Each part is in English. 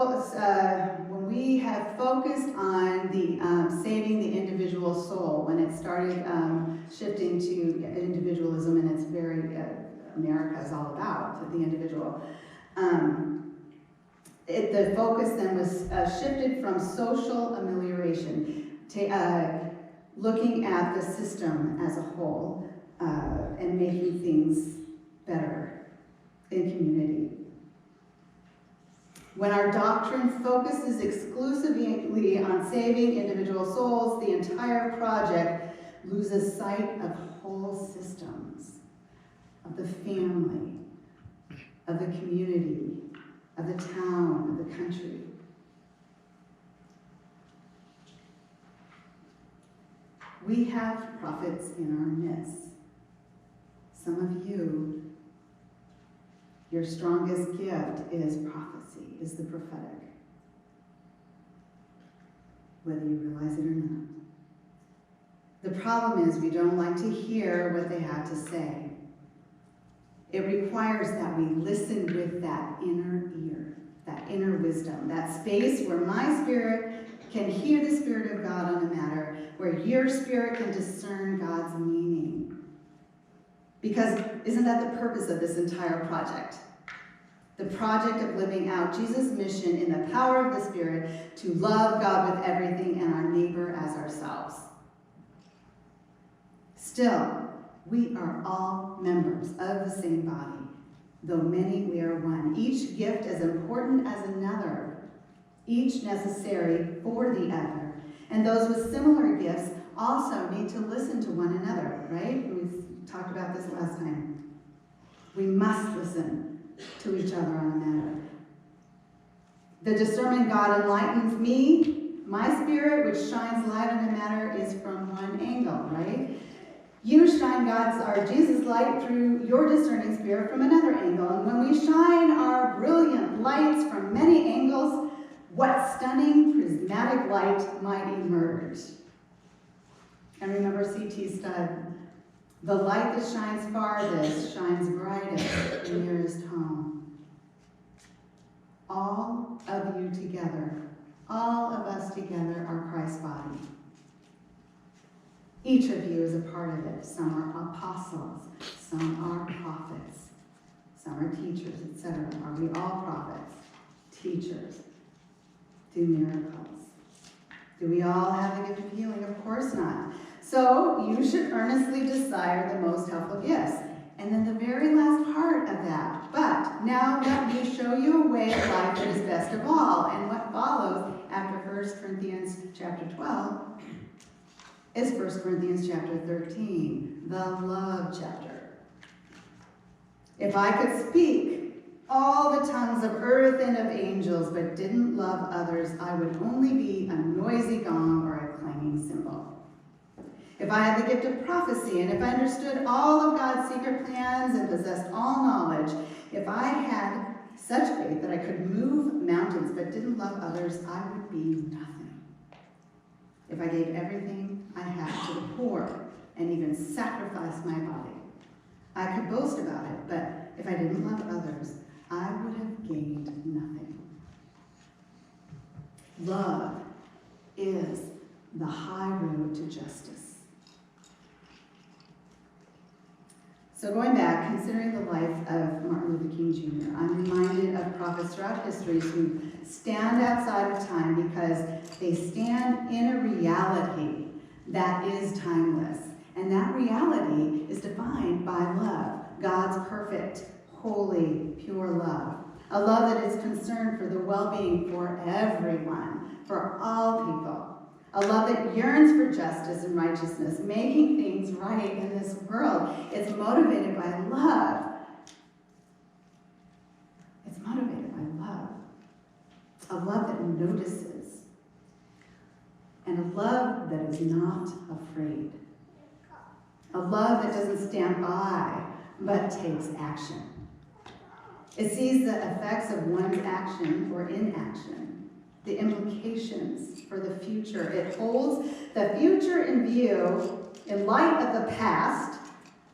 When we have focused on the saving the individual soul, when it started shifting to individualism, and it's very America is all about the individual. The focus then was shifted from social amelioration to looking at the system as a whole and making things better in community. When our doctrine focuses exclusively on saving individual souls, the entire project loses sight of whole systems, of the family, of the community, of the town, of the country. We have prophets in our midst. Some of you, your strongest gift is prophecy, is the prophetic, whether you realize it or not. The problem is we don't like to hear what they have to say. It requires that we listen with that inner ear, that inner wisdom, that space where my spirit can hear the Spirit of God on a matter, where your spirit can discern God's meaning. Because isn't that the purpose of this entire project? The project of living out Jesus' mission in the power of the Spirit to love God with everything and our neighbor as ourselves. Still, we are all members of the same body, though many we are one. Each gift as important as another, each necessary for the other. And those with similar gifts also need to listen to one another, right? We talked about this last time. We must listen to each other on a matter. The discernment God enlightens me, my spirit, which shines light on a matter, is from one angle, right? You shine God's, or Jesus' light through your discerning spirit from another angle. And when we shine our brilliant lights from many angles, what stunning prismatic light might emerge. And remember C.T. Studd, the light that shines farthest shines brightest nearest home. All of you together, all of us together are Christ's body. Each of you is a part of it. Some are apostles, some are prophets, some are teachers, etc. Are we all prophets, teachers, do miracles? Do we all have the gift of healing? Of course not. So you should earnestly desire the most helpful gifts. And then the very last part of that. But now let me show you a way of life that is best of all. And what follows after 1 Corinthians chapter 12 is 1 Corinthians chapter 13, the love chapter. If I could speak all the tongues of earth and of angels, but didn't love others, I would only be a noisy gong or a clanging cymbal. If I had the gift of prophecy, and if I understood all of God's secret plans and possessed all knowledge, if I had such faith that I could move mountains but didn't love others, I would be nothing. If I gave everything I had to the poor and even sacrificed my body, I could boast about it, but if I didn't love others, I would have gained nothing. Love is the high road to justice. So going back, considering the life of Martin Luther King Jr., I'm reminded of prophets throughout history who stand outside of time because they stand in a reality that is timeless. And that reality is defined by love, God's perfect, holy, pure love. A love that is concerned for the well-being for everyone, for all people. A love that yearns for justice and righteousness, making things right in this world. It's motivated by love. It's motivated by love. A love that notices. And a love that is not afraid. A love that doesn't stand by, but takes action. It sees the effects of one's action or inaction, the implications for the future. It holds the future in view in light of the past,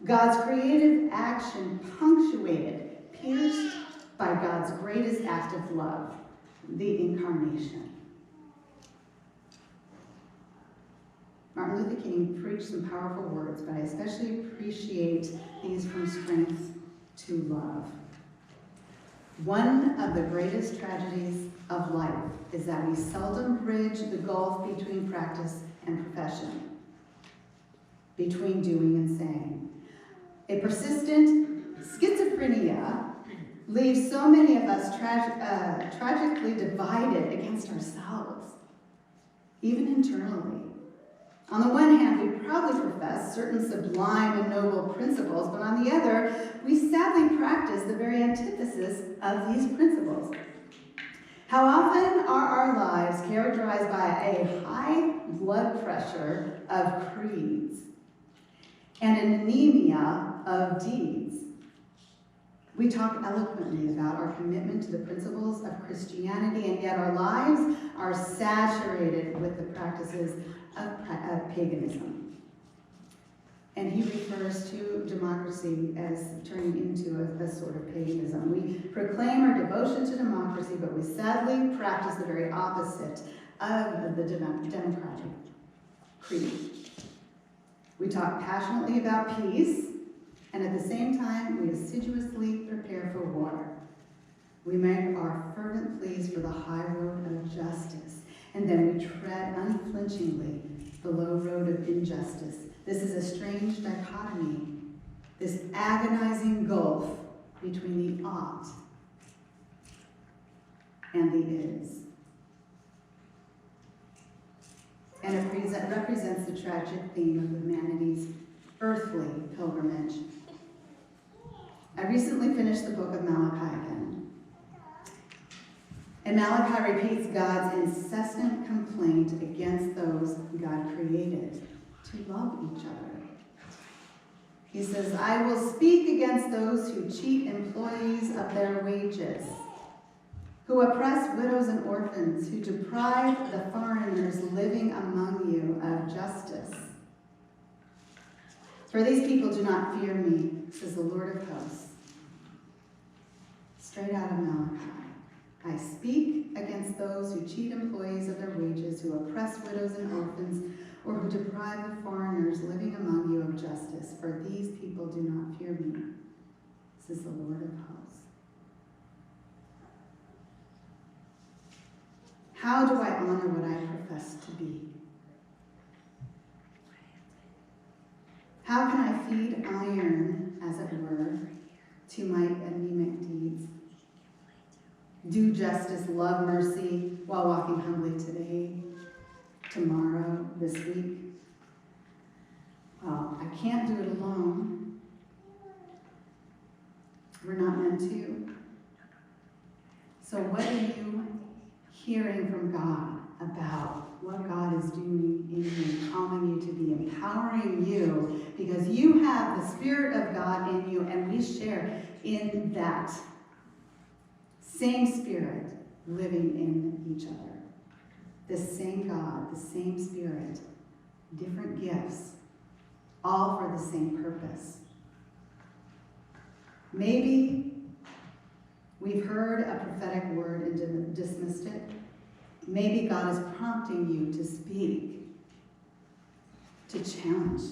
God's creative action punctuated, pierced by God's greatest act of love, the incarnation. Martin Luther King preached some powerful words, but I especially appreciate these from Strength to Love. One of the greatest tragedies of life is that we seldom bridge the gulf between practice and profession, between doing and saying. A persistent schizophrenia leaves so many of us tragically divided against ourselves, even internally. On the one hand, we proudly profess certain sublime and noble principles, but on the other, we sadly practice the very antithesis of these principles. How often are our lives characterized by a high blood pressure of creeds and an anemia of deeds? We talk eloquently about our commitment to the principles of Christianity, and yet our lives are saturated with the practices of paganism. And he refers to democracy as turning into a sort of paganism. We proclaim our devotion to democracy, but we sadly practice the very opposite of the democratic creed. We talk passionately about peace, and at the same time, we assiduously prepare for war. We make our fervent pleas for the high road of justice, and then we tread unflinchingly the low road of injustice. This is a strange dichotomy, this agonizing gulf between the ought and the is. And it represents the tragic theme of humanity's earthly pilgrimage. I recently finished the book of Malachi again. And Malachi repeats God's incessant complaint against those God created to love each other. He says, I will speak against those who cheat employees of their wages, who oppress widows and orphans, who deprive the foreigners living among you of justice. For these people do not fear me, says the Lord of hosts. Straight out of Malachi. I speak against those who cheat employees of their wages, who oppress widows and orphans, or who deprive the foreigners living among you of justice. For these people do not fear me, says the Lord of hosts. How do I honor what I profess to be? How can I feed iron, as it were, to my anemic deeds? Do justice, love mercy, while walking humbly today, tomorrow, this week? Well, I can't do it alone. We're not meant to. So what are you hearing from God about what God is doing in you, calling you to be, empowering you, because you have the Spirit of God in you, and we share in that same Spirit living in each other. The same God, the same Spirit, different gifts, all for the same purpose. Maybe we've heard a prophetic word and dismissed it. Maybe God is prompting you to speak, to challenge,